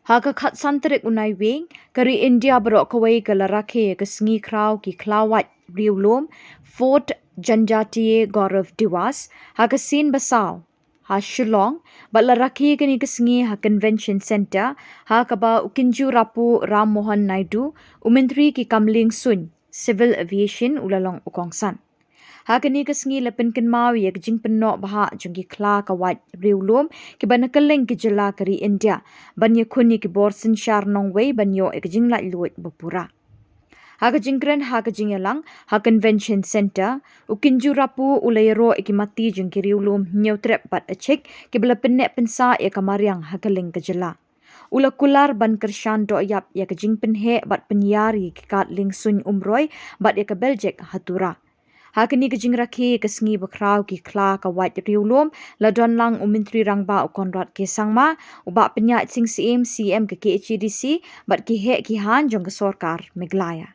Haka khat santarik Naiwieng, kari India baroh kawei Rakhe Sngi Khraw ki Khla-Ka-Wait Riewlum, Fort Janjatiya Gaurav Diwas, haka sien basaw. Ha Shillong, batla Rakhe Sngi ha Convention Center, ha kaba Kinjurapu Rammohan Naidu, Myntri ki Liengsuin, Civil Aviation ulalong Kongsan. Hakani Sngi pynkynmaw jingpynnoh bhah jong Khla-Ka-Wait Riewlum ki kylleng ki Jylla kari India ban iakhun ki synshar nongwei banyo jinglaitluid bapura. Haka jingkren haka jingelang ha Convention Center Kinjurapu ulayro mati jong ki Riewlum Hynniewtrep Achik ki pennek pensa kamariang hakaleng ke Jylla. Ula kular ban kershan do yap jingpynnoh bat penyari ki Kadliengsuin Umroi bat Beljek hatura. Hakini Rakhe Sngi Khraw ki Khla-Ka-Wait Riewlum ladon lang Myntri rangba konrad ke sangma ubak penyat sing CM ke HDC bat ki han jong ke sorkar meglaya.